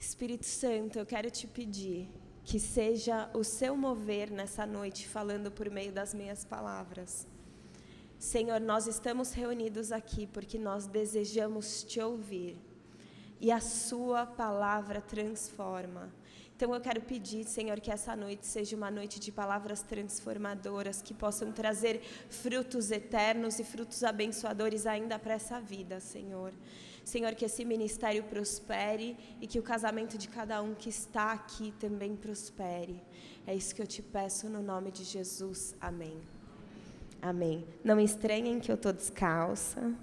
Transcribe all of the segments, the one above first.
Espírito Santo, eu quero te pedir que seja o seu mover nessa noite, falando por meio das minhas palavras. Senhor, nós estamos reunidos aqui porque nós desejamos te ouvir e a sua palavra transforma. Então eu quero pedir, Senhor, que essa noite seja uma noite de palavras transformadoras, que possam trazer frutos eternos e frutos abençoadores ainda para essa vida, Senhor. Senhor, que esse ministério prospere e que o casamento de cada um que está aqui também prospere. É isso que eu te peço no nome de Jesus. Amém. Amém. Não estranhem que eu estou descalça.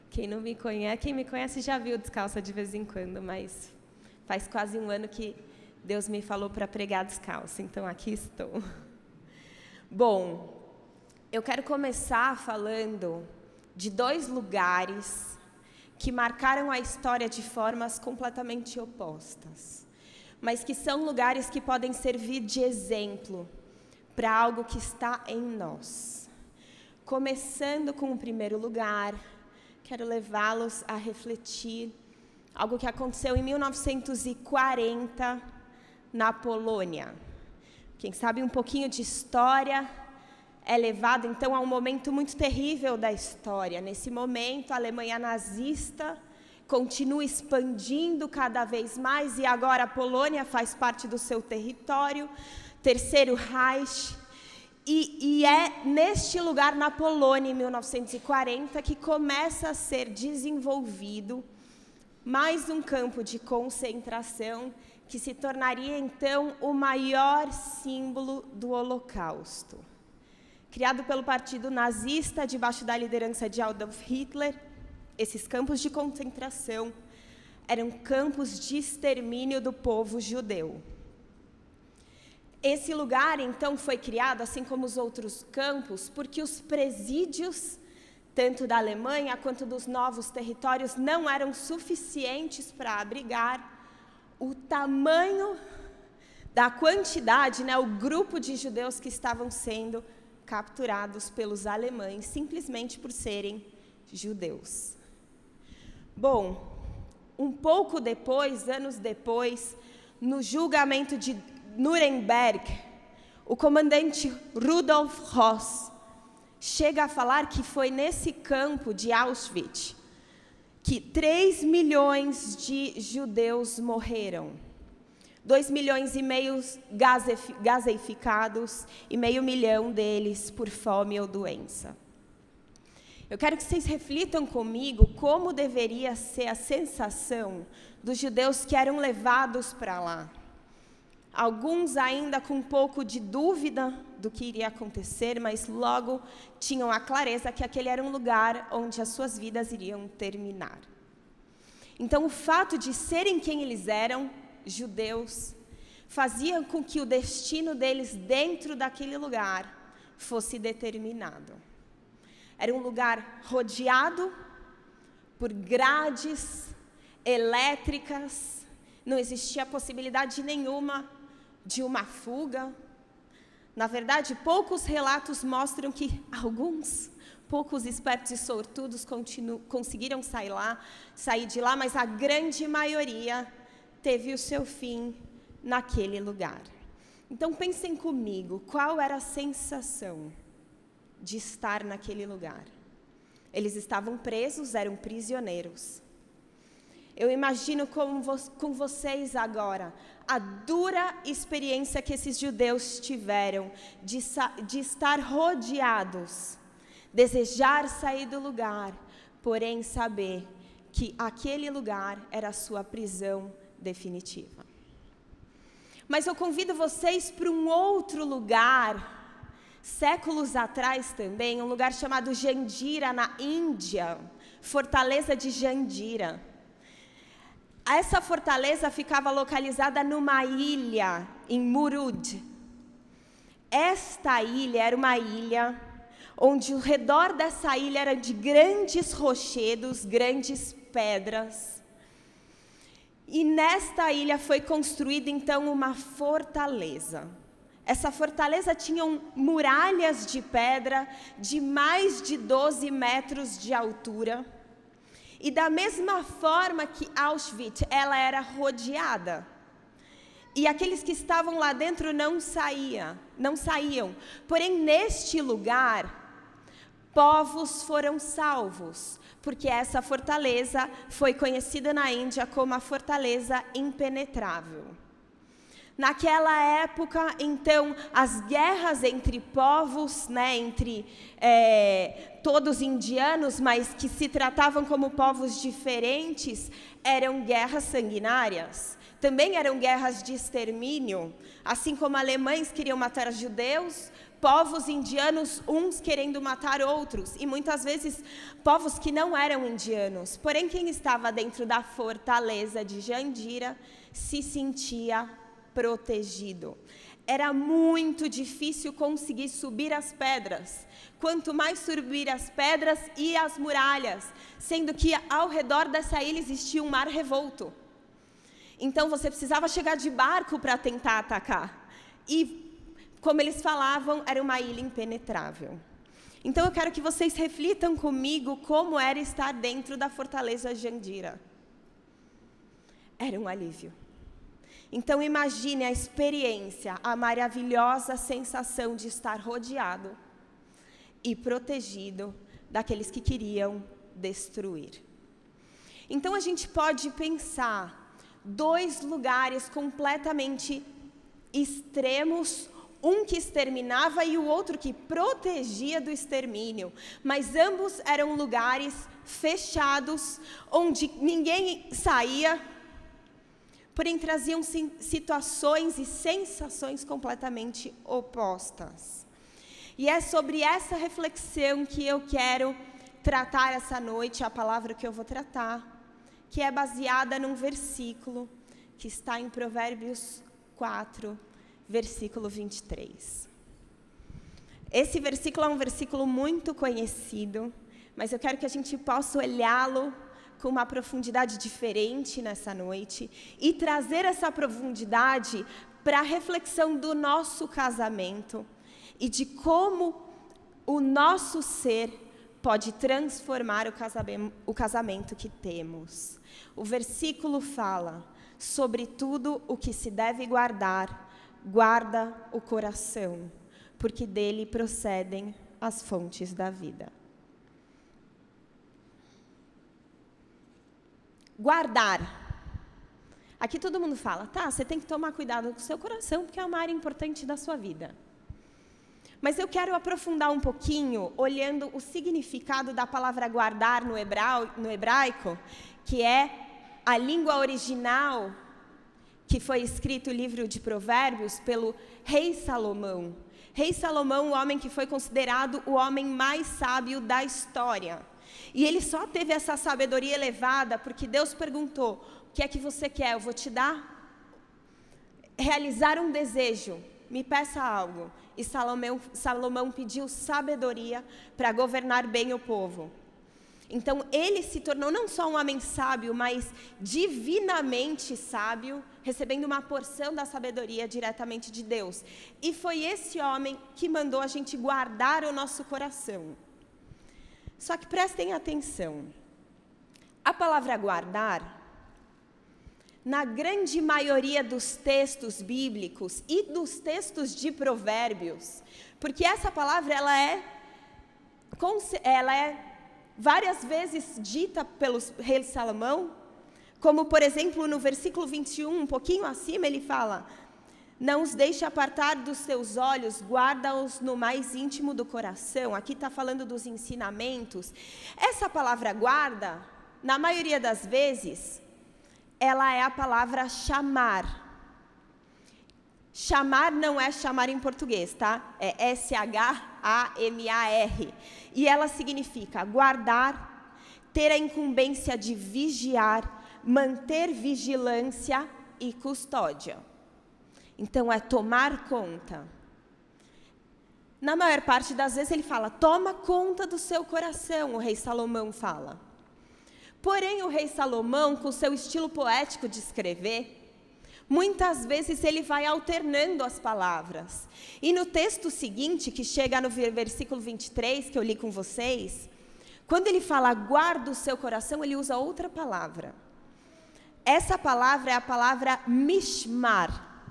Quem me conhece já viu descalça de vez em quando, mas faz quase um ano que Deus me falou para pregar descalça, então aqui estou. Bom, eu quero começar falando de 2 lugares que marcaram a história de formas completamente opostas, mas que são lugares que podem servir de exemplo para algo que está em nós. Começando com o primeiro lugar, quero levá-los a refletir algo que aconteceu em 1940 na Polônia. Quem sabe um pouquinho de história é levado então a um momento muito terrível da história. Nesse momento, a Alemanha nazista continua expandindo cada vez mais e agora a Polônia faz parte do seu território, Terceiro Reich. E é neste lugar, na Polônia, em 1940, que começa a ser desenvolvido mais um campo de concentração que se tornaria, então, o maior símbolo do Holocausto. Criado pelo Partido Nazista, debaixo da liderança de Adolf Hitler, esses campos de concentração eram campos de extermínio do povo judeu. Esse lugar, então, foi criado, assim como os outros campos, porque os presídios, tanto da Alemanha quanto dos novos territórios, não eram suficientes para abrigar o tamanho da quantidade, o grupo de judeus que estavam sendo capturados pelos alemães, simplesmente por serem judeus. Bom, um pouco depois, anos depois, no julgamento de Nuremberg, o comandante Rudolf Höss chega a falar que foi nesse campo de Auschwitz que 3 milhões de judeus morreram. 2,5 milhões gaseificados e 500 mil deles por fome ou doença. Eu quero que vocês reflitam comigo como deveria ser a sensação dos judeus que eram levados para lá. Alguns ainda com um pouco de dúvida do que iria acontecer, mas logo tinham a clareza que aquele era um lugar onde as suas vidas iriam terminar. Então, o fato de serem quem eles eram, judeus, fazia com que o destino deles dentro daquele lugar fosse determinado. Era um lugar rodeado por grades elétricas, não existia possibilidade nenhuma de uma fuga. Na verdade, poucos relatos mostram que alguns poucos espertos e sortudos conseguiram sair de lá, mas a grande maioria teve o seu fim naquele lugar. Então pensem comigo, qual era a sensação de estar naquele lugar? Eles estavam presos, eram prisioneiros. Eu imagino com vocês agora a dura experiência que esses judeus tiveram de estar rodeados, desejar sair do lugar, porém saber que aquele lugar era a sua prisão definitiva. Mas eu convido vocês para um outro lugar, séculos atrás também, um lugar chamado Jandira, na Índia, Fortaleza de Jandira. Essa fortaleza ficava localizada numa ilha, em Murud. Esta ilha era uma ilha onde o redor dessa ilha era de grandes rochedos, grandes pedras. E nesta ilha foi construída então uma fortaleza. Essa fortaleza tinha muralhas de pedra de mais de 12 metros de altura. E da mesma forma que Auschwitz, ela era rodeada. E aqueles que estavam lá dentro não saíam. Porém, neste lugar, povos foram salvos, porque essa fortaleza foi conhecida na Índia como a fortaleza impenetrável. Naquela época, então, as guerras entre povos, entre todos indianos, mas que se tratavam como povos diferentes, eram guerras sanguinárias. Também eram guerras de extermínio, assim como alemães queriam matar judeus, povos indianos, uns querendo matar outros, e muitas vezes povos que não eram indianos. Porém, quem estava dentro da fortaleza de Jandira se sentia protegido. Era muito difícil conseguir subir as pedras. Quanto mais subir as pedras e as muralhas, sendo que ao redor dessa ilha existia um mar revolto. Então você precisava chegar de barco para tentar atacar. E, como eles falavam, era uma ilha impenetrável. Então eu quero que vocês reflitam comigo como era estar dentro da fortaleza Jandira. Era um alívio. Então imagine a experiência, a maravilhosa sensação de estar rodeado e protegido daqueles que queriam destruir. Então a gente pode pensar 2 lugares completamente extremos, um que exterminava e o outro que protegia do extermínio, mas ambos eram lugares fechados, onde ninguém saía, porém traziam situações e sensações completamente opostas. E é sobre essa reflexão que eu quero tratar essa noite, a palavra que eu vou tratar, que é baseada num versículo que está em Provérbios 4, versículo 23. Esse versículo é um versículo muito conhecido, mas eu quero que a gente possa olhá-lo com uma profundidade diferente nessa noite e trazer essa profundidade para a reflexão do nosso casamento e de como o nosso ser pode transformar o casamento que temos. O versículo fala: sobre tudo o que se deve guardar, guarda o coração, porque dele procedem as fontes da vida. Guardar. Aqui todo mundo fala, tá, você tem que tomar cuidado com o seu coração, porque é uma área importante da sua vida. Mas eu quero aprofundar um pouquinho, olhando o significado da palavra guardar no hebraico, que é a língua original, que foi escrito o livro de Provérbios pelo rei Salomão. Rei Salomão, o homem que foi considerado o homem mais sábio da história. E ele só teve essa sabedoria elevada porque Deus perguntou: o que é que você quer? Eu vou te dar, realizar um desejo, me peça algo. E Salomão pediu sabedoria para governar bem o povo. Então ele se tornou não só um homem sábio, mas divinamente sábio, recebendo uma porção da sabedoria diretamente de Deus. E foi esse homem que mandou a gente guardar o nosso coração. Só que prestem atenção, a palavra guardar, na grande maioria dos textos bíblicos e dos textos de Provérbios, porque essa palavra ela é várias vezes dita pelo rei Salomão, como por exemplo no versículo 21, um pouquinho acima, ele fala: não os deixe apartar dos seus olhos, guarda-os no mais íntimo do coração. Aqui está falando dos ensinamentos. Essa palavra guarda, na maioria das vezes, ela é a palavra chamar. Chamar não é chamar em português, tá? É S-H-A-M-A-R. E ela significa guardar, ter a incumbência de vigiar, manter vigilância e custódia. Então, é tomar conta. Na maior parte das vezes ele fala, toma conta do seu coração, o rei Salomão fala. Porém, o rei Salomão, com seu estilo poético de escrever, muitas vezes ele vai alternando as palavras. E no texto seguinte, que chega no versículo 23, que eu li com vocês, Quando ele fala guarda o seu coração, ele usa outra palavra. Essa palavra é a palavra mishmar.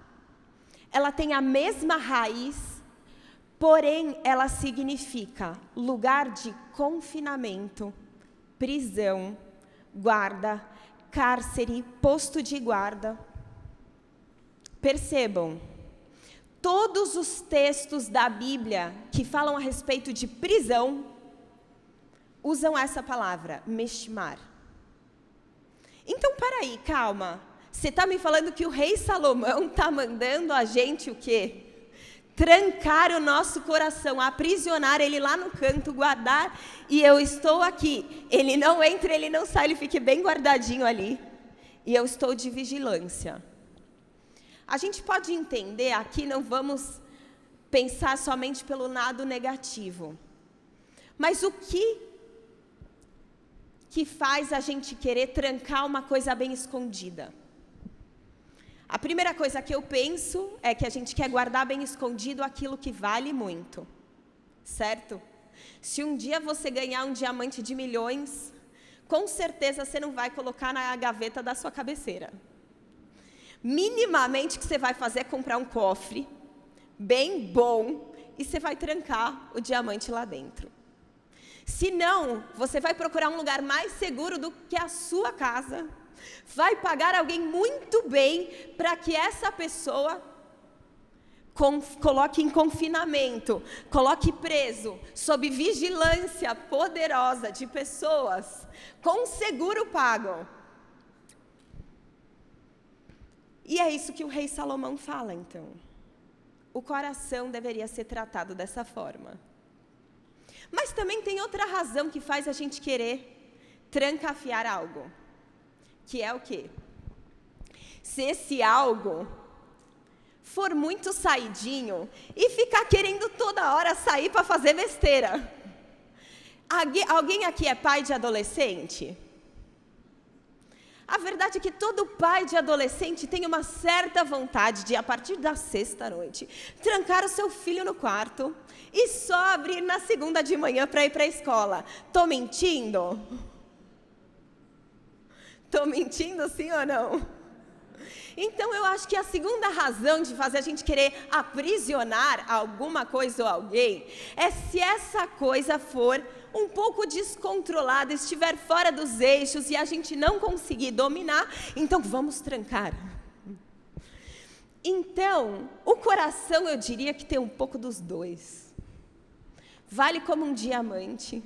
Ela tem a mesma raiz, porém ela significa lugar de confinamento, prisão, guarda, cárcere, posto de guarda. Percebam, todos os textos da Bíblia que falam a respeito de prisão, usam essa palavra, mishmar. Então, peraí, calma. Você está me falando que o rei Salomão está mandando a gente o quê? Trancar o nosso coração, aprisionar ele lá no canto, guardar, e eu estou aqui. Ele não entra, ele não sai, ele fica bem guardadinho ali. E eu estou de vigilância. A gente pode entender, aqui não vamos pensar somente pelo lado negativo. Mas o que faz a gente querer trancar uma coisa bem escondida? A primeira coisa que eu penso é que a gente quer guardar bem escondido aquilo que vale muito, certo? Se um dia você ganhar um diamante de milhões, com certeza você não vai colocar na gaveta da sua cabeceira. Minimamente o que você vai fazer é comprar um cofre bem bom e você vai trancar o diamante lá dentro. Se não, você vai procurar um lugar mais seguro do que a sua casa. Vai pagar alguém muito bem para que essa pessoa coloque em confinamento, coloque preso, sob vigilância poderosa de pessoas, com seguro pago. E é isso que o rei Salomão fala, então. O coração deveria ser tratado dessa forma. Mas também tem outra razão que faz a gente querer trancafiar algo. Que é o quê? Se esse algo for muito saidinho e ficar querendo toda hora sair para fazer besteira. Alguém aqui é pai de adolescente? A verdade é que todo pai de adolescente tem uma certa vontade de, a partir da sexta-noite, trancar o seu filho no quarto e só abrir na segunda de manhã para ir para a escola. Tô mentindo? Tô mentindo, sim ou não? Então, eu acho que a segunda razão de fazer a gente querer aprisionar alguma coisa ou alguém é se essa coisa for um pouco descontrolada, estiver fora dos eixos e a gente não conseguir dominar, então vamos trancar. Então, o coração eu diria que tem um pouco dos dois. Vale como um diamante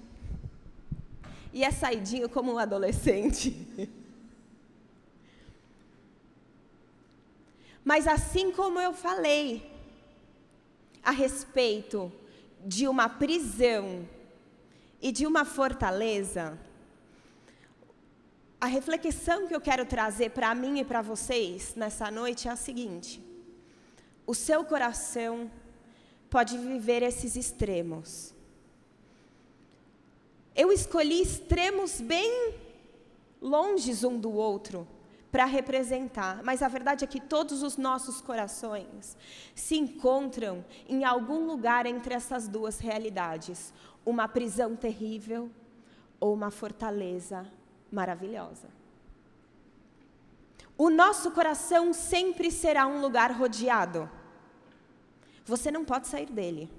e é saidinho como um adolescente. Mas assim como eu falei a respeito de uma prisão e de uma fortaleza, a reflexão que eu quero trazer para mim e para vocês nessa noite é a seguinte: o seu coração pode viver esses extremos. Eu escolhi extremos bem longes um do outro para representar, mas a verdade é que todos os nossos corações se encontram em algum lugar entre essas duas realidades, uma prisão terrível ou uma fortaleza maravilhosa. O nosso coração sempre será um lugar rodeado. Você não pode sair dele.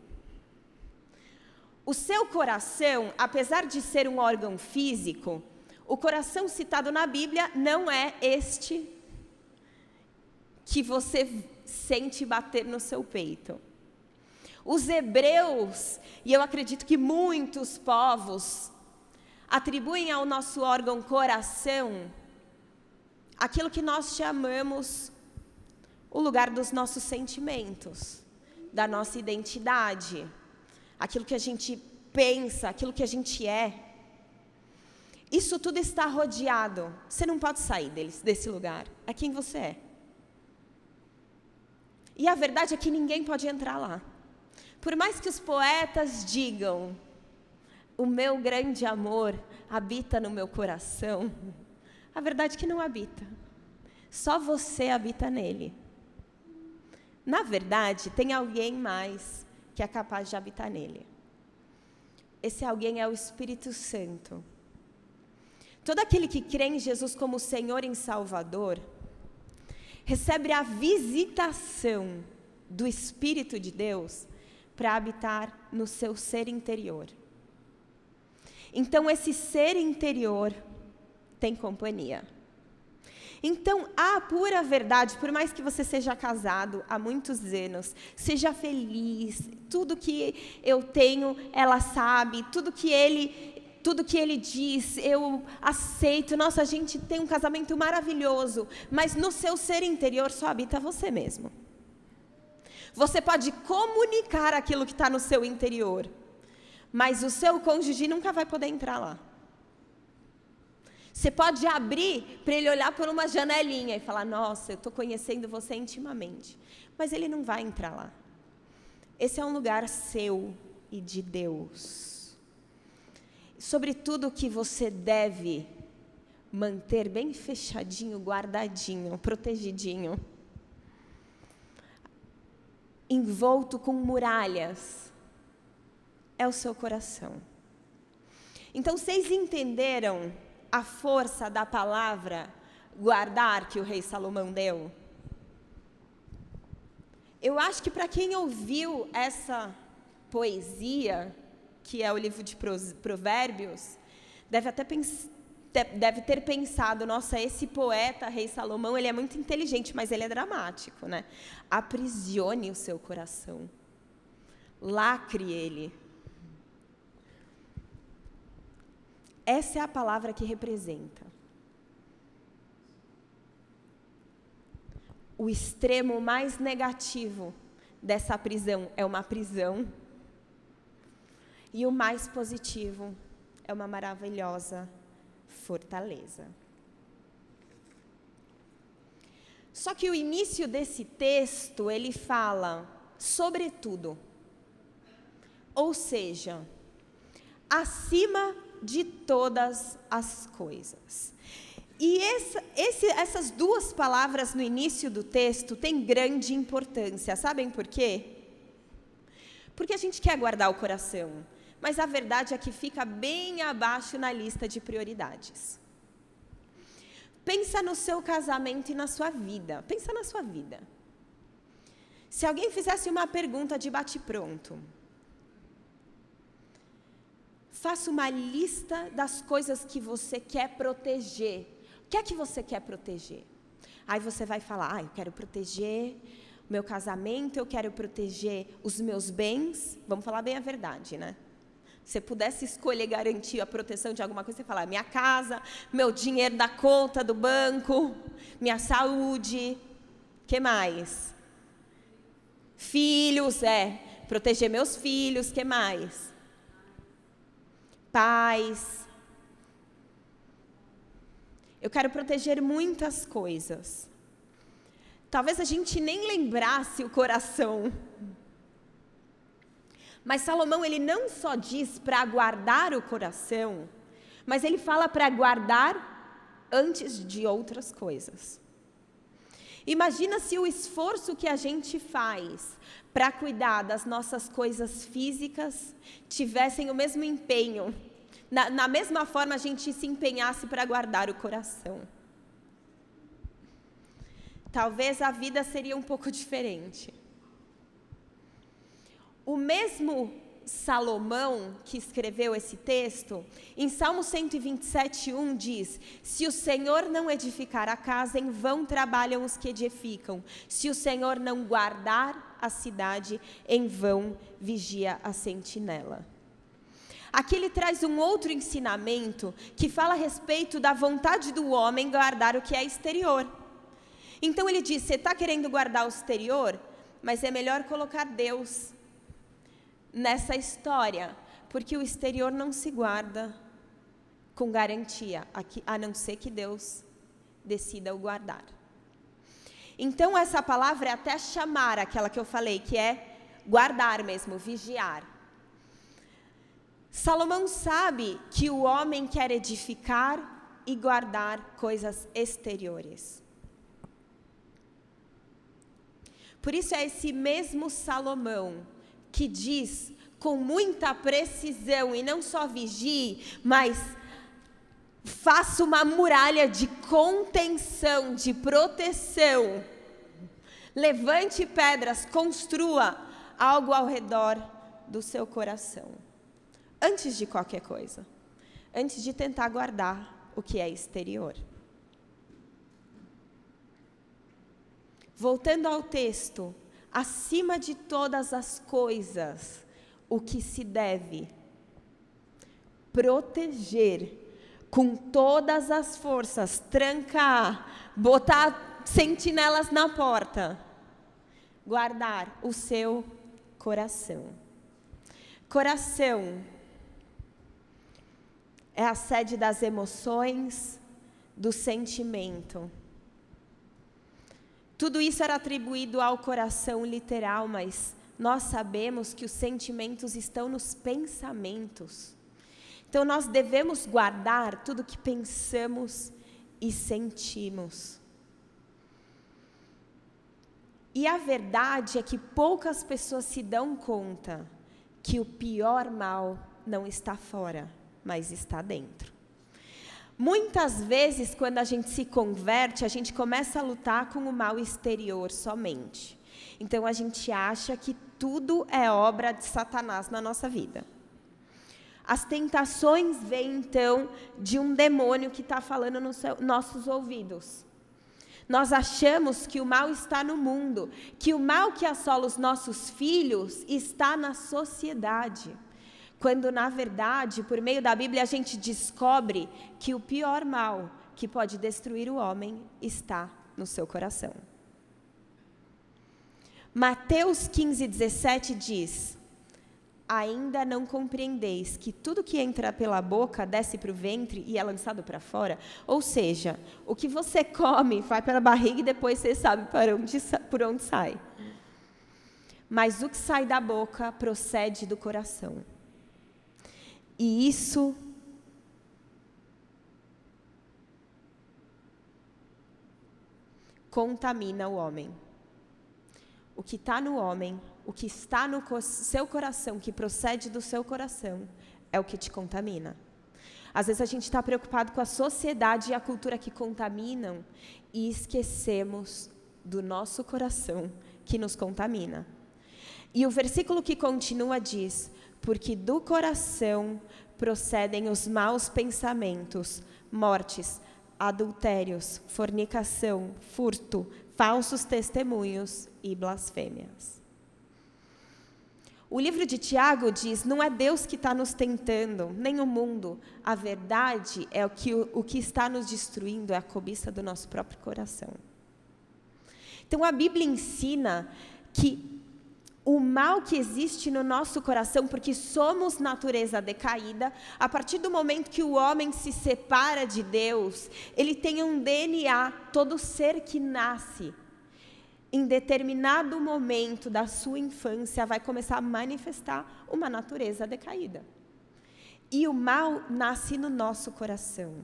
O seu coração, apesar de ser um órgão físico, o coração citado na Bíblia não é este que você sente bater no seu peito. Os hebreus, e eu acredito que muitos povos, atribuem ao nosso órgão coração aquilo que nós chamamos o lugar dos nossos sentimentos, da nossa identidade, aquilo que a gente pensa, aquilo que a gente é. Isso tudo está rodeado. Você não pode sair desse lugar. É quem você é. E a verdade é que ninguém pode entrar lá. Por mais que os poetas digam, o meu grande amor habita no meu coração, a verdade é que não habita. Só você habita nele. Na verdade, tem alguém mais que é capaz de habitar nele. esse alguém é o Espírito Santo. Todo aquele que crê em Jesus como Senhor e Salvador, recebe a visitação do Espírito de Deus para habitar no seu ser interior. Então, esse ser interior tem companhia. Então, a pura verdade, por mais que você seja casado há muitos anos, seja feliz, tudo que eu tenho, ela sabe, tudo que ele diz, eu aceito, nossa, a gente tem um casamento maravilhoso, mas no seu ser interior só habita você mesmo. Você pode comunicar aquilo que está no seu interior, mas o seu cônjuge nunca vai poder entrar lá. Você pode abrir para ele olhar por uma janelinha e falar, nossa, eu estou conhecendo você intimamente. Mas ele não vai entrar lá. Esse é um lugar seu e de Deus. Sobretudo que você deve manter bem fechadinho, guardadinho, protegidinho. Envolto com muralhas. É o seu coração. Então, vocês entenderam a força da palavra guardar que o rei Salomão deu? Eu acho que para quem ouviu essa poesia, que é o livro de Provérbios, deve ter pensado, nossa, esse poeta, rei Salomão, ele é muito inteligente, mas ele é dramático, né? Aprisione o seu coração. Lacre ele. Essa é a palavra que representa. O extremo mais negativo dessa prisão é uma prisão. E o mais positivo é uma maravilhosa fortaleza. Só que o início desse texto, ele fala, sobretudo. Ou seja, acima de todas as coisas. E essas duas palavras no início do texto têm grande importância. Sabem por quê? Porque a gente quer guardar o coração, mas a verdade é que fica bem abaixo na lista de prioridades. Pensa no seu casamento e na sua vida. Pensa na sua vida. Se alguém fizesse uma pergunta de bate-pronto, faça uma lista das coisas que você quer proteger. O que é que você quer proteger? Aí você vai falar, eu quero proteger o meu casamento, eu quero proteger os meus bens. Vamos falar bem a verdade, né? Se você pudesse escolher garantir a proteção de alguma coisa, você fala, minha casa, meu dinheiro da conta do banco, minha saúde, o que mais? Filhos, proteger meus filhos, o que mais? Paz. Eu quero proteger muitas coisas. Talvez a gente nem lembrasse o coração. Mas Salomão, ele não só diz para guardar o coração, mas ele fala para guardar antes de outras coisas. Imagina se o esforço que a gente faz para cuidar das nossas coisas físicas tivessem o mesmo empenho. Na mesma forma, a gente se empenhasse para guardar o coração. Talvez a vida seria um pouco diferente. O mesmo Salomão, que escreveu esse texto, em Salmo 127:1 diz, se o Senhor não edificar a casa, em vão trabalham os que edificam. Se o Senhor não guardar a cidade, em vão vigia a sentinela. Aqui ele traz um outro ensinamento que fala a respeito da vontade do homem guardar o que é exterior. Então ele diz, você está querendo guardar o exterior, mas é melhor colocar Deus nessa história, porque o exterior não se guarda com garantia, a não ser que Deus decida o guardar. Então essa palavra é até chamar aquela que eu falei, que é guardar mesmo, vigiar. Salomão sabe que o homem quer edificar e guardar coisas exteriores. Por isso é esse mesmo Salomão que diz com muita precisão, e não só vigie, mas faça uma muralha de contenção, de proteção. Levante pedras, construa algo ao redor do seu coração. Antes de qualquer coisa. Antes de tentar guardar o que é exterior. Voltando ao texto, acima de todas as coisas, o que se deve proteger com todas as forças, trancar, botar sentinelas na porta, guardar o seu coração. Coração é a sede das emoções, do sentimento. Tudo isso era atribuído ao coração literal, mas nós sabemos que os sentimentos estão nos pensamentos. Então, nós devemos guardar tudo que pensamos e sentimos. E a verdade é que poucas pessoas se dão conta que o pior mal não está fora, mas está dentro. Muitas vezes, quando a gente se converte, a gente começa a lutar com o mal exterior somente. Então, a gente acha que tudo é obra de Satanás na nossa vida. As tentações vêm, então, de um demônio que está falando nos nossos ouvidos. Nós achamos que o mal está no mundo, que o mal que assola os nossos filhos está na sociedade. Quando, na verdade, por meio da Bíblia, a gente descobre que o pior mal que pode destruir o homem está no seu coração. Mateus 15:17 diz: ainda não compreendeis que tudo que entra pela boca desce para o ventre e é lançado para fora? Ou seja, o que você come vai pela barriga e depois você sabe por onde sai. Mas o que sai da boca procede do coração. E isso contamina o homem. O que está no homem, o que está no seu coração, que procede do seu coração, é o que te contamina. Às vezes a gente está preocupado com a sociedade e a cultura que contaminam e esquecemos do nosso coração, que nos contamina. E o versículo que continua diz: porque do coração procedem os maus pensamentos, mortes, adultérios, fornicação, furto, falsos testemunhos e blasfêmias. O livro de Tiago diz: não é Deus que está nos tentando, nem o mundo. A verdade é o que está nos destruindo é a cobiça do nosso próprio coração. Então a Bíblia ensina que o mal que existe no nosso coração, porque somos natureza decaída, a partir do momento que o homem se separa de Deus, ele tem um DNA, todo ser que nasce, em determinado momento da sua infância, vai começar a manifestar uma natureza decaída. E o mal nasce no nosso coração.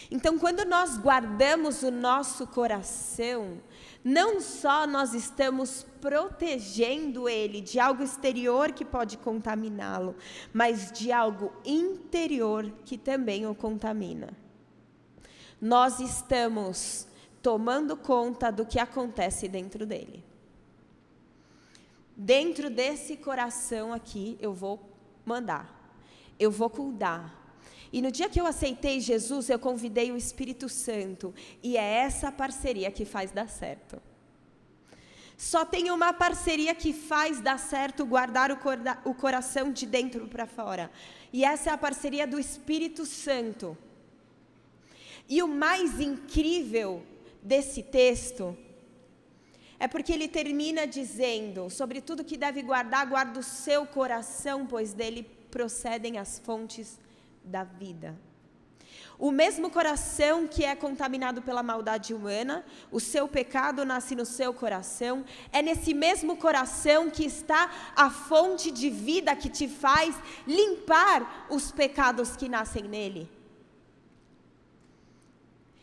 Então, quando nós guardamos o nosso coração, não só nós estamos protegendo ele de algo exterior que pode contaminá-lo, mas de algo interior que também o contamina. Nós estamos tomando conta do que acontece dentro dele. Dentro desse coração aqui, eu vou mandar, eu vou cuidar. E no dia que eu aceitei Jesus, eu convidei o Espírito Santo, e é essa parceria que faz dar certo. Só tem uma parceria que faz dar certo guardar o coração de dentro para fora, e essa é a parceria do Espírito Santo. E o mais incrível desse texto é porque ele termina dizendo: sobre tudo que deve guardar, guarda o seu coração, pois dele procedem as fontes da vida. O mesmo coração que é contaminado pela maldade humana, o seu pecado nasce no seu coração, é nesse mesmo coração que está a fonte de vida que te faz limpar os pecados que nascem nele.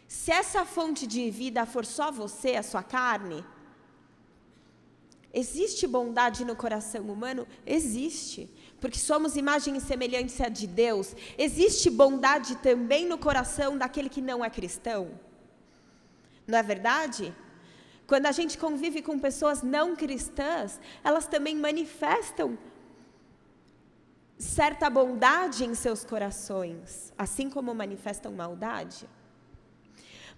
Se essa fonte de vida for só você, a sua carne, existe bondade no coração humano? Existe. porque somos imagem e semelhança de Deus, existe bondade também no coração daquele que não é cristão? Não é verdade? Quando a gente convive com pessoas não cristãs, elas também manifestam certa bondade em seus corações, assim como manifestam maldade.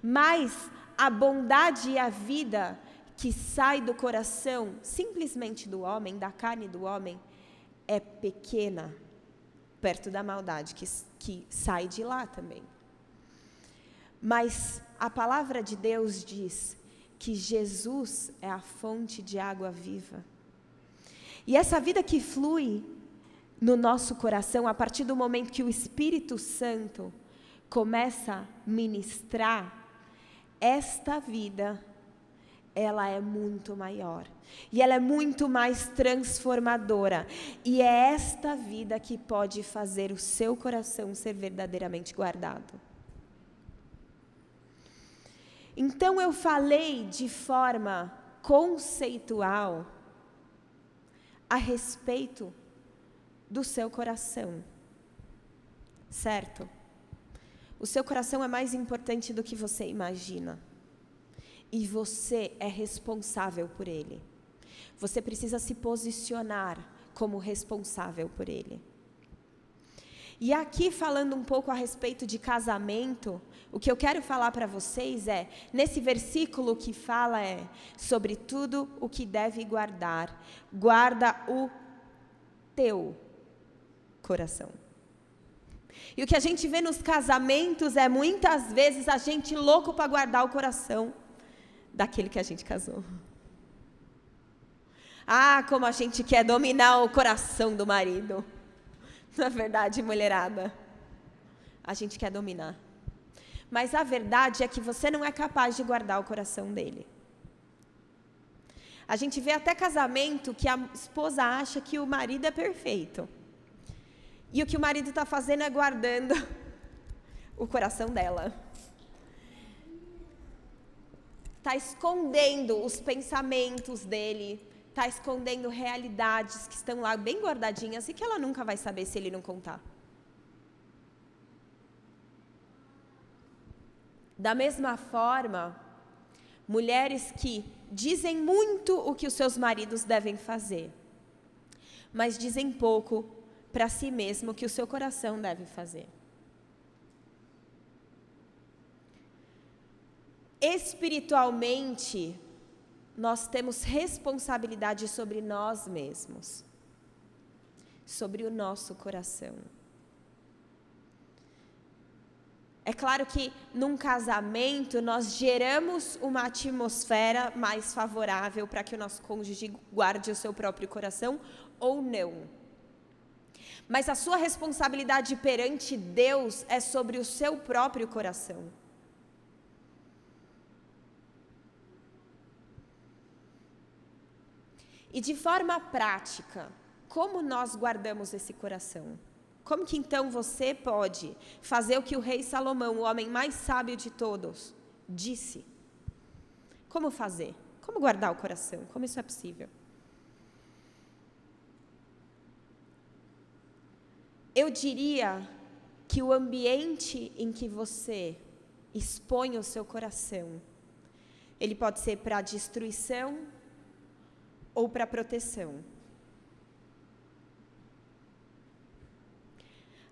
Mas a bondade e a vida que sai do coração, simplesmente do homem, da carne do homem, é pequena, perto da maldade que sai de lá também. Mas a palavra de Deus diz que Jesus é a fonte de água viva. E essa vida que flui no nosso coração, a partir do momento que o Espírito Santo começa a ministrar, esta vida, ela é muito maior. E ela é muito mais transformadora. E é esta vida que pode fazer o seu coração ser verdadeiramente guardado. Então eu falei de forma conceitual a respeito do seu coração, certo? O seu coração é mais importante do que você imagina. E você é responsável por ele. Você precisa se posicionar como responsável por ele. E aqui, falando um pouco a respeito de casamento, o que eu quero falar para vocês é, nesse versículo que fala sobre tudo o que deve guardar, guarda o teu coração. E o que a gente vê nos casamentos é muitas vezes a gente louco para guardar o coração daquele que a gente casou. Ah, como a gente quer dominar o coração do marido. Na verdade, mulherada, a gente quer dominar. Mas a verdade é que você não é capaz de guardar o coração dele. A gente vê até casamento que a esposa acha que o marido é perfeito. E o que o marido está fazendo é guardando o coração dela. Está escondendo os pensamentos dele, está escondendo realidades que estão lá bem guardadinhas e que ela nunca vai saber se ele não contar. Da mesma forma, mulheres que dizem muito o que os seus maridos devem fazer, mas dizem pouco para si mesmo o que o seu coração deve fazer. Espiritualmente, nós temos responsabilidade sobre nós mesmos, sobre o nosso coração. É claro que num casamento nós geramos uma atmosfera mais favorável para que o nosso cônjuge guarde o seu próprio coração ou não. Mas a sua responsabilidade perante Deus é sobre o seu próprio coração. E de forma prática, como nós guardamos esse coração? Como que então você pode fazer o que o rei Salomão, o homem mais sábio de todos, disse? Como fazer? Como guardar o coração? Como isso é possível? Eu diria que o ambiente em que você expõe o seu coração, ele pode ser para destruição ou para proteção.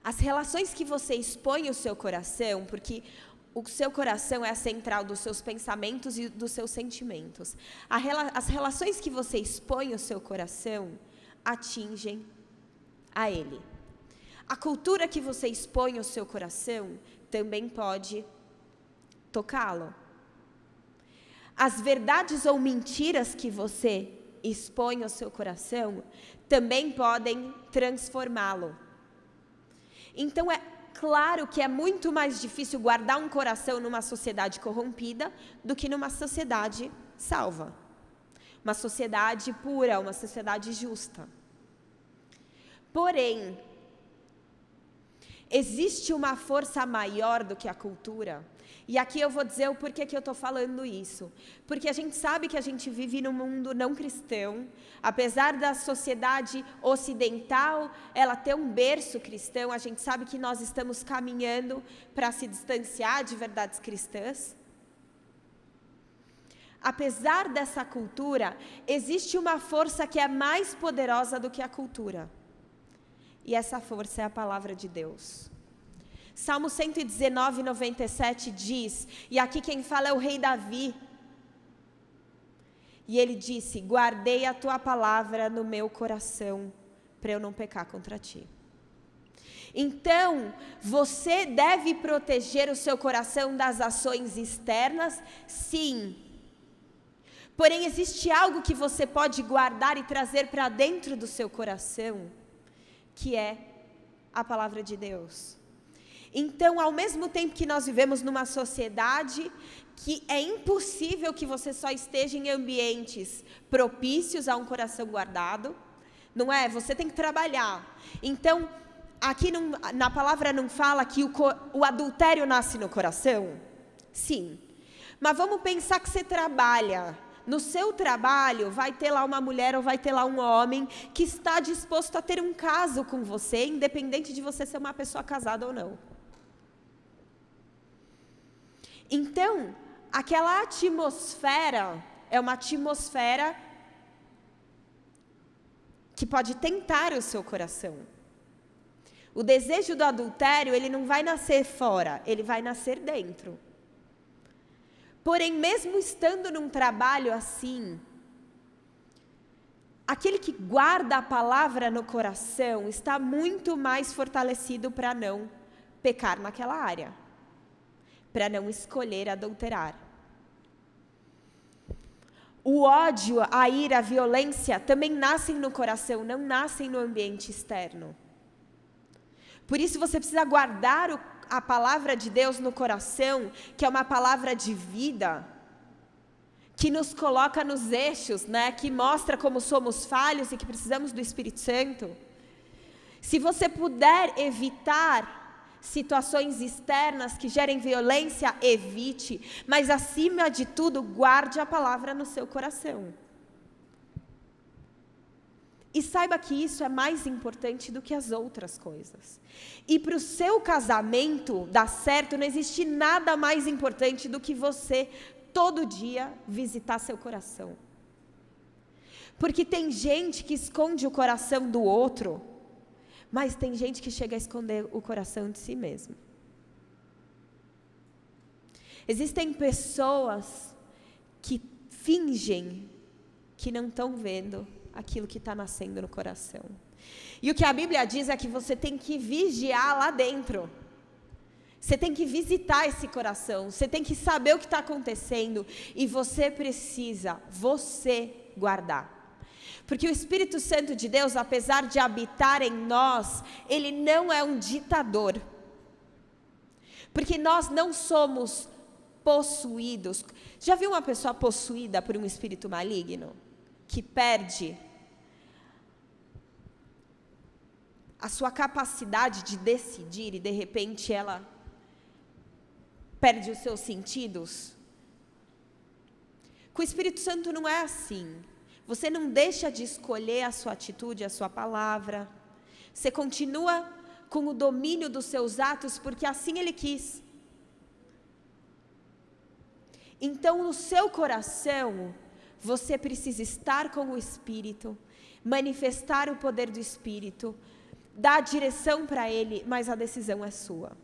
As relações que você expõe o seu coração, porque o seu coração é a central dos seus pensamentos e dos seus sentimentos. As relações que você expõe o seu coração atingem a ele. A cultura que você expõe o seu coração também pode tocá-lo. As verdades ou mentiras que você expõe ao seu coração também podem transformá-lo. Então é claro que é muito mais difícil guardar um coração numa sociedade corrompida do que numa sociedade salva. Uma sociedade pura, uma sociedade justa. Porém, existe uma força maior do que a cultura, E aqui eu vou dizer o porquê que eu estou falando isso. Porque a gente sabe que a gente vive num mundo não cristão. Apesar da sociedade ocidental, ela ter um berço cristão, a gente sabe que nós estamos caminhando para se distanciar de verdades cristãs. Apesar dessa cultura, existe uma força que é mais poderosa do que a cultura. E essa força é a palavra de Deus. Salmo 119, 97 diz, e aqui quem fala é o rei Davi. E ele disse, guardei a tua palavra no meu coração, para eu não pecar contra ti. Então, você deve proteger o seu coração das ações externas, sim. Porém, existe algo que você pode guardar e trazer para dentro do seu coração, que é a palavra de Deus. Então, ao mesmo tempo que nós vivemos numa sociedade que é impossível que você só esteja em ambientes propícios a um coração guardado, não é? Você tem que trabalhar. Então, aqui na palavra não fala que o adultério nasce no coração? Sim. Mas vamos pensar que você trabalha. No seu trabalho, vai ter lá uma mulher ou vai ter lá um homem que está disposto a ter um caso com você, independente de você ser uma pessoa casada ou não. Então, aquela atmosfera é uma atmosfera que pode tentar o seu coração. O desejo do adultério, ele não vai nascer fora, ele vai nascer dentro. Porém, mesmo estando num trabalho assim, aquele que guarda a palavra no coração está muito mais fortalecido para não pecar naquela área, para não escolher adulterar. O ódio, a ira, a violência também nascem no coração, não nascem no ambiente externo. Por isso você precisa guardar a palavra de Deus no coração, que é uma palavra de vida, que nos coloca nos eixos, né? Que mostra como somos falhos e que precisamos do Espírito Santo. Se você puder evitar situações externas que gerem violência, evite, mas acima de tudo, guarde a palavra no seu coração. E saiba que isso é mais importante do que as outras coisas. E para o seu casamento dar certo, não existe nada mais importante do que você, todo dia, visitar seu coração. Porque tem gente que esconde o coração do outro, mas tem gente que chega a esconder o coração de si mesmo. Existem pessoas que fingem que não estão vendo aquilo que está nascendo no coração. E o que a Bíblia diz é que você tem que vigiar lá dentro. Você tem que visitar esse coração. Você tem que saber o que está acontecendo. E você precisa, guardar. Porque o Espírito Santo de Deus, apesar de habitar em nós, ele não é um ditador. Porque nós não somos possuídos. Já viu uma pessoa possuída por um espírito maligno? Que perde a sua capacidade de decidir e de repente ela perde os seus sentidos? Com o Espírito Santo não é assim. Você não deixa de escolher a sua atitude, a sua palavra. Você continua com o domínio dos seus atos porque assim Ele quis. Então, no seu coração, você precisa estar com o Espírito, manifestar o poder do Espírito, dar direção para Ele, mas a decisão é sua.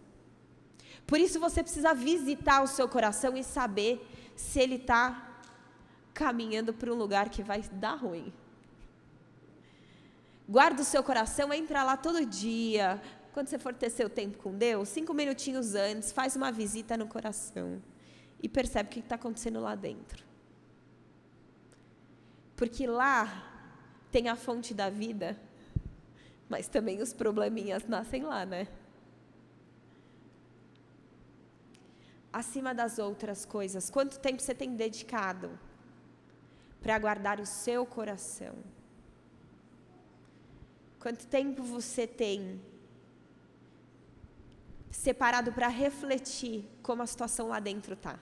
Por isso você precisa visitar o seu coração e saber se ele está caminhando para um lugar que vai dar ruim. Guarda o seu coração, entra lá todo dia. Quando você for ter seu tempo com Deus, 5 minutinhos antes, faz uma visita no coração e percebe o que está acontecendo lá dentro. Porque lá tem a fonte da vida, mas também os probleminhas nascem lá, né? Acima das outras coisas, quanto tempo você tem dedicado para guardar o seu coração? Quanto tempo você tem separado para refletir como a situação lá dentro está.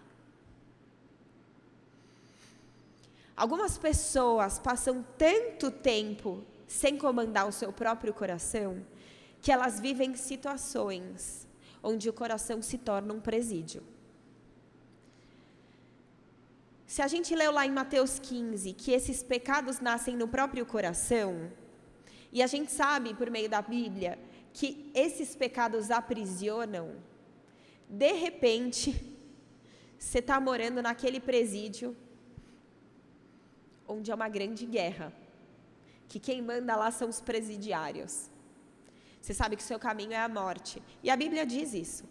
Algumas pessoas passam tanto tempo sem comandar o seu próprio coração, que elas vivem situações onde o coração se torna um presídio. Se a gente leu lá em Mateus 15 que esses pecados nascem no próprio coração, e a gente sabe por meio da Bíblia que esses pecados aprisionam, de repente, você está morando naquele presídio onde é uma grande guerra, que quem manda lá são os presidiários. Você sabe que o seu caminho é a morte. E a Bíblia diz isso.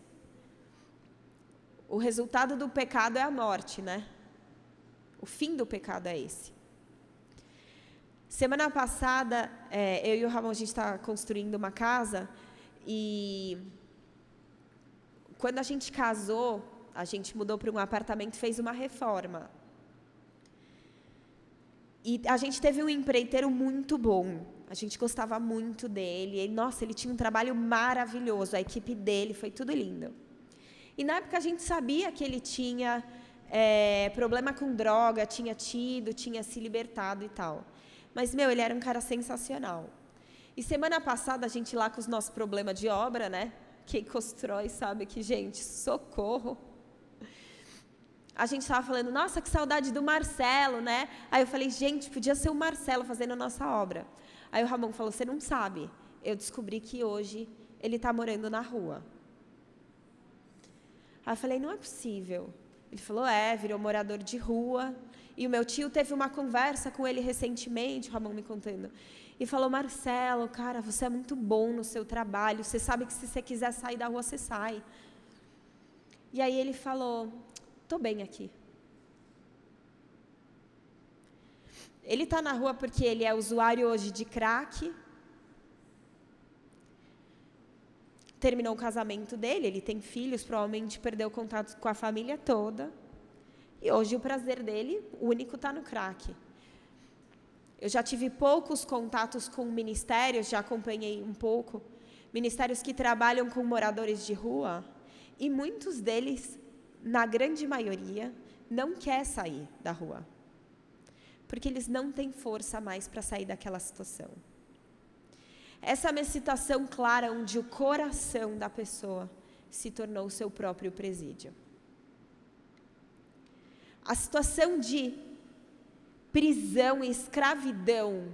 O resultado do pecado é a morte, né? O fim do pecado é esse. Semana passada, eu e o Ramon, a gente está construindo uma casa, e quando a gente casou, a gente mudou para um apartamento e fez uma reforma. E a gente teve um empreiteiro muito bom. A gente gostava muito dele. Ele tinha um trabalho maravilhoso. A equipe dele, foi tudo lindo. E na época a gente sabia que ele tinha problema com droga, tinha se libertado e tal. Mas, ele era um cara sensacional. E semana passada, a gente lá com os nossos problemas de obra, né? Quem constrói sabe que, gente, socorro. A gente estava falando, nossa, que saudade do Marcelo, né? Aí eu falei, gente, podia ser o Marcelo fazendo a nossa obra. Aí o Ramon falou, você não sabe, eu descobri que hoje ele está morando na rua. Aí eu falei, não é possível. Ele falou, virou morador de rua. E o meu tio teve uma conversa com ele recentemente, o Ramon me contando, e falou, Marcelo, cara, você é muito bom no seu trabalho, você sabe que se você quiser sair da rua, você sai. E aí ele falou, estou bem aqui. Ele está na rua porque ele é usuário hoje de crack. Terminou o casamento dele, ele tem filhos, provavelmente perdeu contato com a família toda. E hoje o prazer dele, o único, está no crack. Eu já tive poucos contatos com ministérios, já acompanhei um pouco, ministérios que trabalham com moradores de rua, e muitos deles, na grande maioria, não quer sair da rua, porque eles não têm força mais para sair daquela situação. Essa é uma situação clara onde o coração da pessoa se tornou o seu próprio presídio. A situação de prisão e escravidão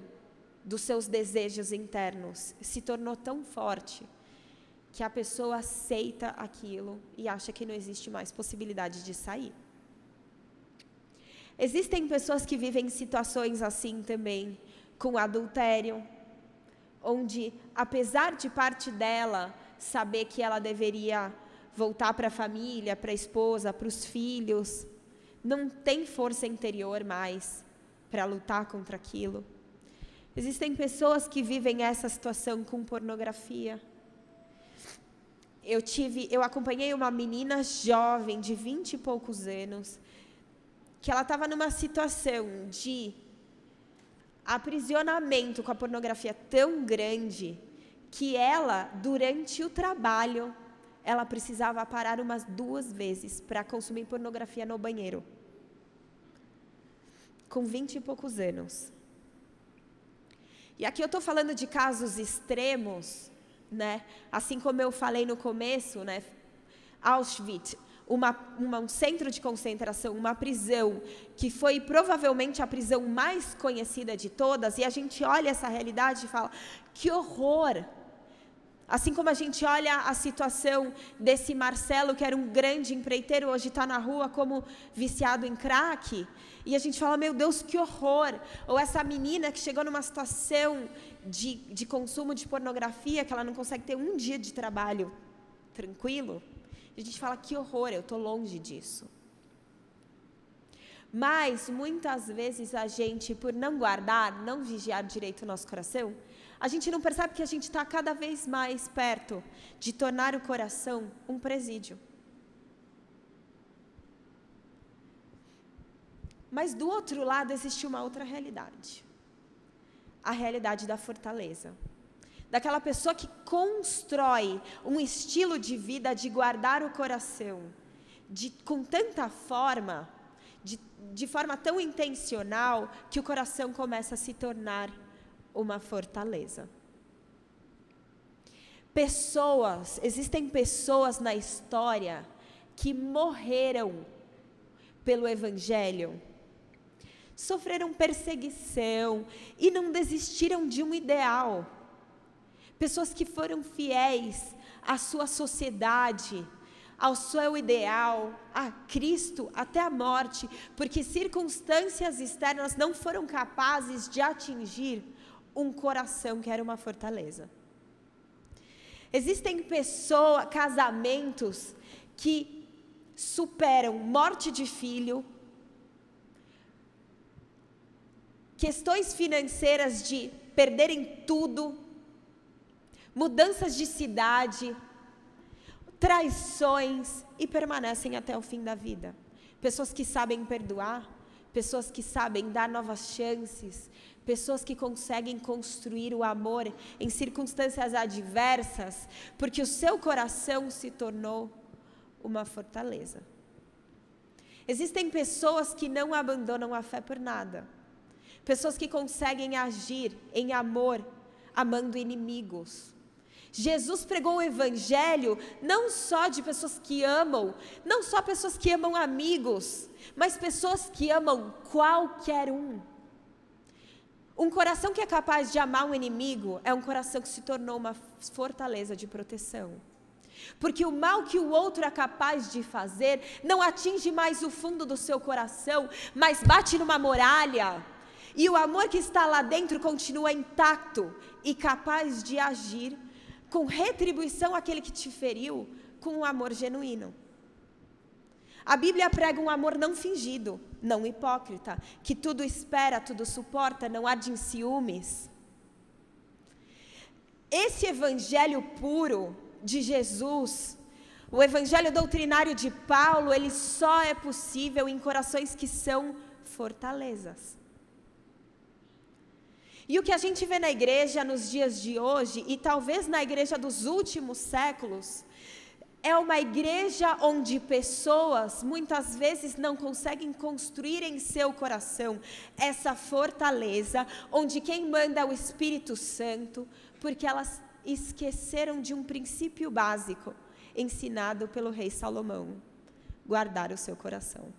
dos seus desejos internos se tornou tão forte que a pessoa aceita aquilo e acha que não existe mais possibilidade de sair. Existem pessoas que vivem situações assim também, com adultério, onde, apesar de parte dela saber que ela deveria voltar para a família, para a esposa, para os filhos, não tem força interior mais para lutar contra aquilo. Existem pessoas que vivem essa situação com pornografia. Eu acompanhei uma menina jovem, de 20 e poucos anos, que ela estava numa situação de aprisionamento com a pornografia tão grande, que ela, durante o trabalho, ela precisava parar umas 2 vezes para consumir pornografia no banheiro. Com 20 e poucos anos. E aqui eu estou falando de casos extremos, né? Assim como eu falei no começo, né? Auschwitz, um centro de concentração, uma prisão, que foi provavelmente a prisão mais conhecida de todas, e a gente olha essa realidade e fala, que horror! Assim como a gente olha a situação desse Marcelo, que era um grande empreiteiro, hoje está na rua como viciado em crack, e a gente fala, meu Deus, que horror! Ou essa menina que chegou numa situação de consumo de pornografia, que ela não consegue ter um dia de trabalho tranquilo, a gente fala, que horror, eu estou longe disso. Mas, muitas vezes, a gente, por não guardar, não vigiar direito o nosso coração, a gente não percebe que a gente está cada vez mais perto de tornar o coração um presídio. Mas, do outro lado, existe uma outra realidade. A realidade da fortaleza. daquela pessoa que constrói um estilo de vida de guardar o coração com tanta forma, de forma tão intencional, que o coração começa a se tornar uma fortaleza. Existem pessoas na história que morreram pelo Evangelho, sofreram perseguição e não desistiram de um ideal. Pessoas que foram fiéis à sua sociedade, ao seu ideal, a Cristo até a morte, porque circunstâncias externas não foram capazes de atingir um coração que era uma fortaleza. Existem casamentos que superam morte de filho, questões financeiras de perderem tudo, mudanças de cidade, traições, e permanecem até o fim da vida. Pessoas que sabem perdoar, pessoas que sabem dar novas chances, pessoas que conseguem construir o amor em circunstâncias adversas, porque o seu coração se tornou uma fortaleza. Existem pessoas que não abandonam a fé por nada. Pessoas que conseguem agir em amor, amando inimigos. Jesus pregou o Evangelho não só de pessoas que amam, não só pessoas que amam amigos, mas pessoas que amam qualquer um. Um coração que é capaz de amar um inimigo é um coração que se tornou uma fortaleza de proteção. Porque o mal que o outro é capaz de fazer não atinge mais o fundo do seu coração, mas bate numa muralha. E o amor que está lá dentro continua intacto e capaz de agir com retribuição àquele que te feriu, com um amor genuíno. A Bíblia prega um amor não fingido, não hipócrita, que tudo espera, tudo suporta, não arde em ciúmes. Esse evangelho puro de Jesus, o evangelho doutrinário de Paulo, ele só é possível em corações que são fortalezas. E o que a gente vê na igreja nos dias de hoje, e talvez na igreja dos últimos séculos, é uma igreja onde pessoas muitas vezes não conseguem construir em seu coração essa fortaleza, onde quem manda é o Espírito Santo, porque elas esqueceram de um princípio básico ensinado pelo rei Salomão: guardar o seu coração.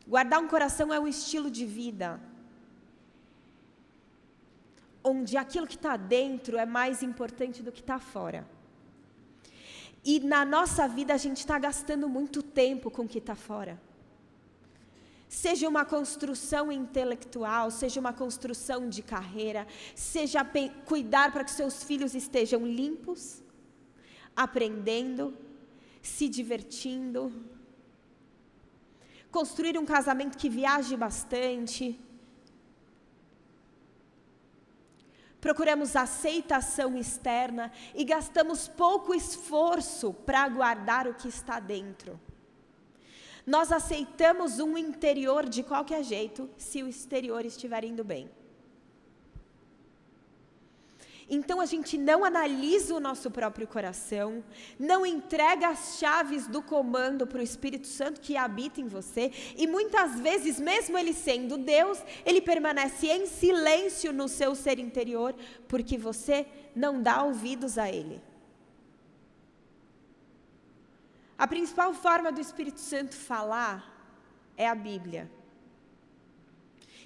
Guardar um coração é um estilo de vida, onde aquilo que está dentro é mais importante do que está fora. E na nossa vida a gente está gastando muito tempo com o que está fora. Seja uma construção intelectual, seja uma construção de carreira, seja cuidar para que seus filhos estejam limpos, aprendendo, se divertindo, construir um casamento que viaje bastante. Procuramos aceitação externa e gastamos pouco esforço para guardar o que está dentro. Nós aceitamos um interior de qualquer jeito, se o exterior estiver indo bem. Então a gente não analisa o nosso próprio coração, não entrega as chaves do comando para o Espírito Santo que habita em você, e muitas vezes, mesmo ele sendo Deus, ele permanece em silêncio no seu ser interior, porque você não dá ouvidos a ele. A principal forma do Espírito Santo falar é a Bíblia.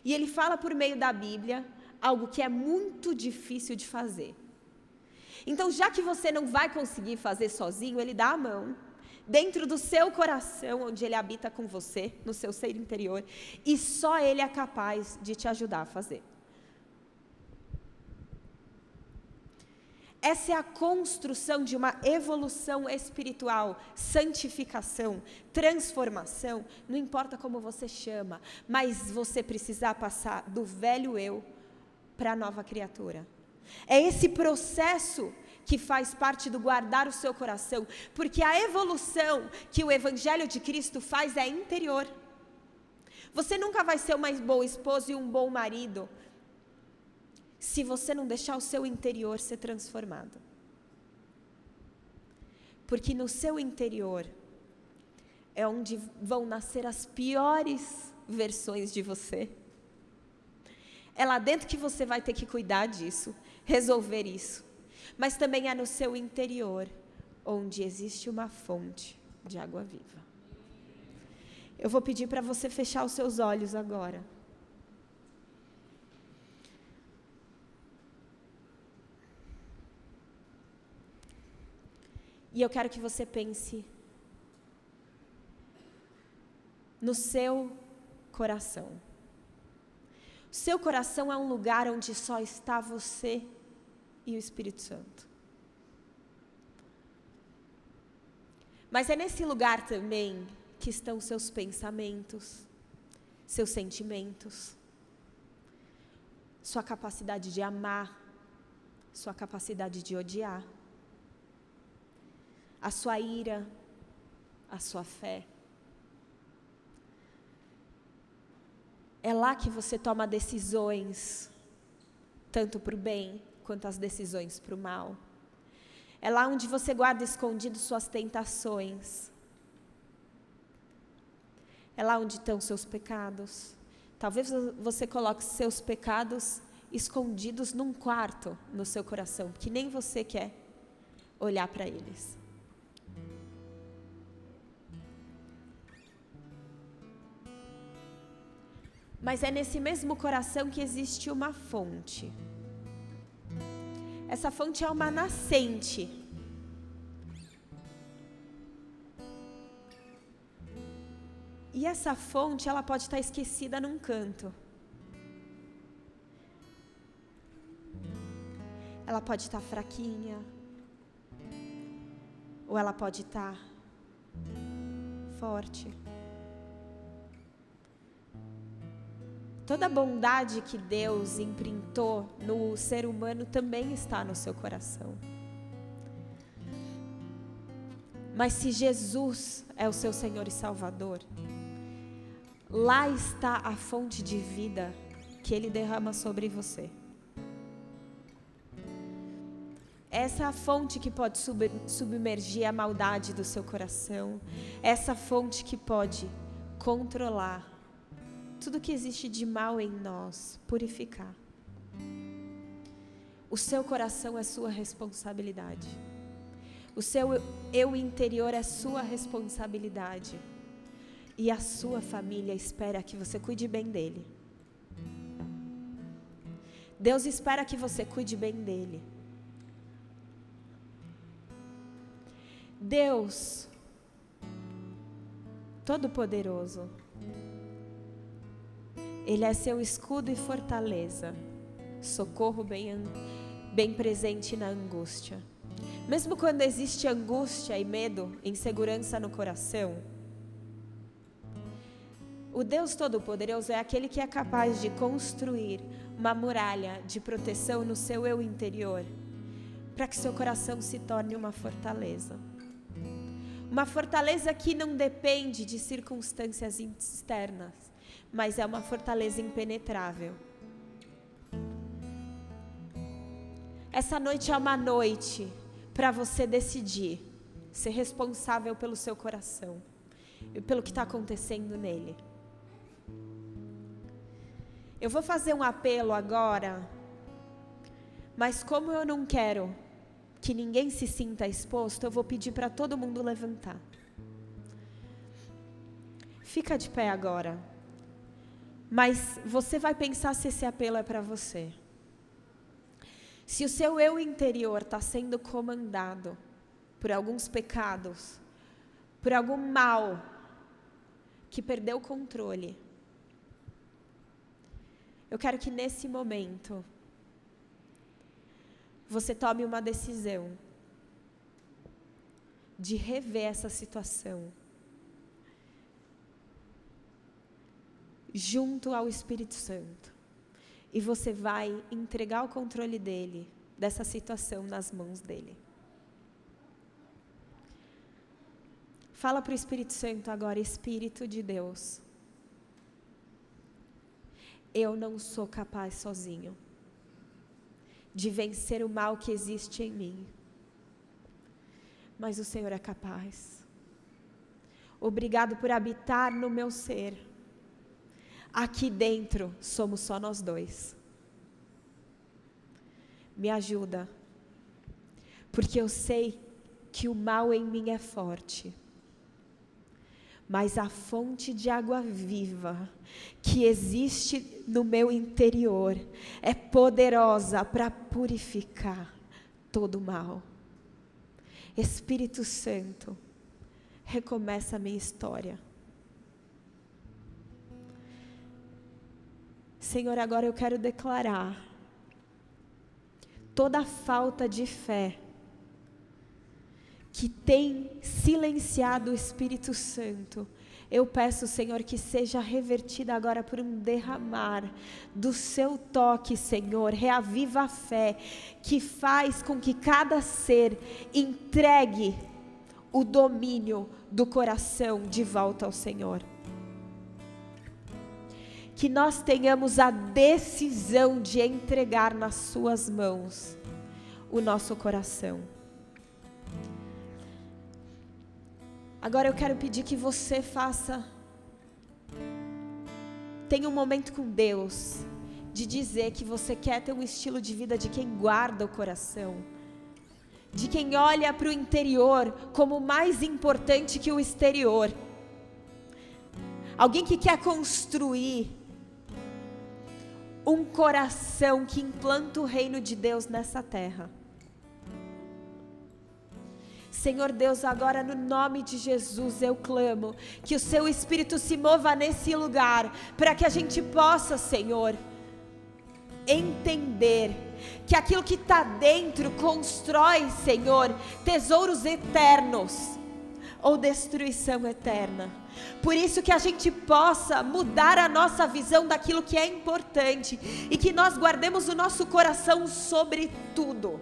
E ele fala por meio da Bíblia algo que é muito difícil de fazer. Então, já que você não vai conseguir fazer sozinho, ele dá a mão dentro do seu coração, onde ele habita com você, no seu ser interior, e só ele é capaz de te ajudar a fazer. Essa é a construção de uma evolução espiritual, santificação, transformação. Não importa como você chama, mas você precisar passar do velho eu para a nova criatura. É esse processo que faz parte do guardar o seu coração, porque a evolução que o Evangelho de Cristo faz é interior. Você nunca vai ser uma boa esposa e um bom marido se você não deixar o seu interior ser transformado. Porque no seu interior é onde vão nascer as piores versões de você. É lá dentro que você vai ter que cuidar disso, resolver isso. Mas também é no seu interior onde existe uma fonte de água viva. Eu vou pedir para você fechar os seus olhos agora. E eu quero que você pense no seu coração. O seu coração é um lugar onde só está você e o Espírito Santo. Mas é nesse lugar também que estão seus pensamentos, seus sentimentos, sua capacidade de amar, sua capacidade de odiar, a sua ira, a sua fé. É lá que você toma decisões, tanto para o bem, quanto as decisões para o mal. É lá onde você guarda escondido suas tentações. É lá onde estão seus pecados. Talvez você coloque seus pecados escondidos num quarto no seu coração, porque nem você quer olhar para eles. Mas é nesse mesmo coração que existe uma fonte. Essa fonte é uma nascente. E essa fonte, ela pode estar esquecida num canto. Ela pode estar fraquinha. Ou ela pode estar forte. Toda a bondade que Deus imprintou no ser humano também está no seu coração. Mas se Jesus é o seu Senhor e Salvador, lá está a fonte de vida que Ele derrama sobre você. Essa é a fonte que pode submergir a maldade do seu coração. Essa fonte que pode controlar tudo que existe de mal em nós, purificar. O seu coração é sua responsabilidade. O seu eu interior é sua responsabilidade. E a sua família espera que você cuide bem dele. Deus espera que você cuide bem dele. Deus, Todo-Poderoso, Ele é seu escudo e fortaleza, socorro bem presente na angústia. Mesmo quando existe angústia e medo, insegurança no coração, o Deus Todo-Poderoso é aquele que é capaz de construir uma muralha de proteção no seu eu interior, para que seu coração se torne uma fortaleza. Uma fortaleza que não depende de circunstâncias externas, mas é uma fortaleza impenetrável. Essa noite é uma noite para você decidir ser responsável pelo seu coração e pelo que está acontecendo nele. Eu vou fazer um apelo agora, mas como eu não quero que ninguém se sinta exposto, eu vou pedir para todo mundo levantar. Fica de pé agora. Mas você vai pensar se esse apelo é para você. Se o seu eu interior está sendo comandado por alguns pecados, por algum mal que perdeu o controle, eu quero que nesse momento você tome uma decisão de rever essa situação junto ao Espírito Santo. E você vai entregar o controle dele, dessa situação, nas mãos dele. Fala para o Espírito Santo agora: Espírito de Deus, eu não sou capaz sozinho. de vencer o mal que existe em mim. Mas o Senhor é capaz. Obrigado por habitar no meu ser. Aqui dentro somos só nós dois. Me ajuda, porque eu sei que o mal em mim é forte, mas a fonte de água viva que existe no meu interior é poderosa para purificar todo o mal. Espírito Santo, recomeça a minha história. Senhor, agora eu quero declarar toda a falta de fé que tem silenciado o Espírito Santo, eu peço, Senhor, que seja revertida agora por um derramar do seu toque, Senhor. Reaviva a fé que faz com que cada ser entregue o domínio do coração de volta ao Senhor. Que nós tenhamos a decisão de entregar nas suas mãos o nosso coração. Agora eu quero pedir que você tenha um momento com Deus, de dizer que você quer ter um estilo de vida de quem guarda o coração, de quem olha para o interior como mais importante que o exterior. Alguém que quer construir um coração que implanta o reino de Deus nessa terra. Senhor Deus, agora no nome de Jesus eu clamo que o seu Espírito se mova nesse lugar, para que a gente possa, Senhor, entender que aquilo que está dentro constrói, Senhor, tesouros eternos ou destruição eterna. Por isso que a gente possa mudar a nossa visão daquilo que é importante e que nós guardemos o nosso coração sobre tudo,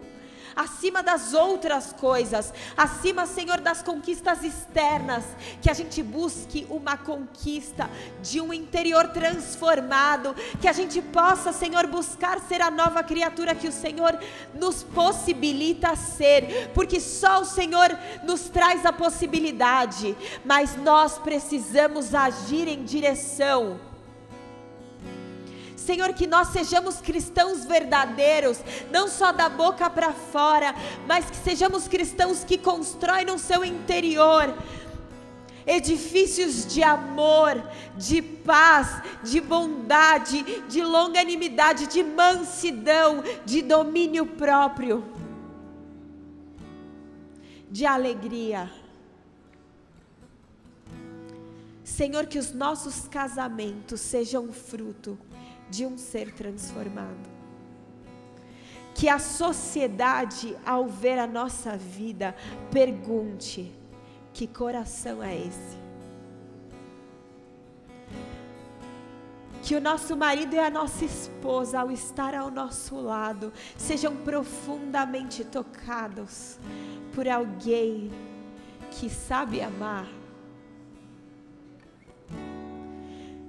acima das outras coisas, acima, Senhor, das conquistas externas, que a gente busque uma conquista de um interior transformado, que a gente possa, Senhor, buscar ser a nova criatura que o Senhor nos possibilita ser, porque só o Senhor nos traz a possibilidade, mas nós precisamos agir em direção. Senhor, que nós sejamos cristãos verdadeiros, não só da boca para fora, mas que sejamos cristãos que constroem no seu interior edifícios de amor, de paz, de bondade, de longanimidade, de mansidão, de domínio próprio, de alegria. Senhor, que os nossos casamentos sejam fruto de um ser transformado. Que a sociedade, ao ver a nossa vida, pergunte: que coração é esse? Que o nosso marido e a nossa esposa, ao estar ao nosso lado, sejam profundamente tocados por alguém que sabe amar.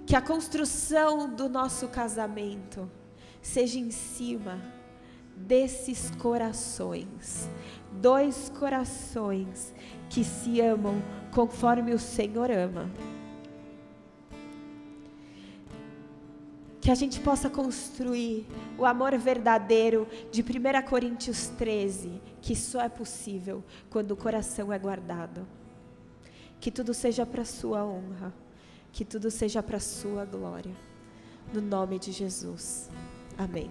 Que a construção do nosso casamento seja em cima desses corações, 2 corações que se amam conforme o Senhor ama. Que a gente possa construir o amor verdadeiro de 1 Coríntios 13, que só é possível quando o coração é guardado. Que tudo seja para a sua honra, que tudo seja para a sua glória, no nome de Jesus, amém.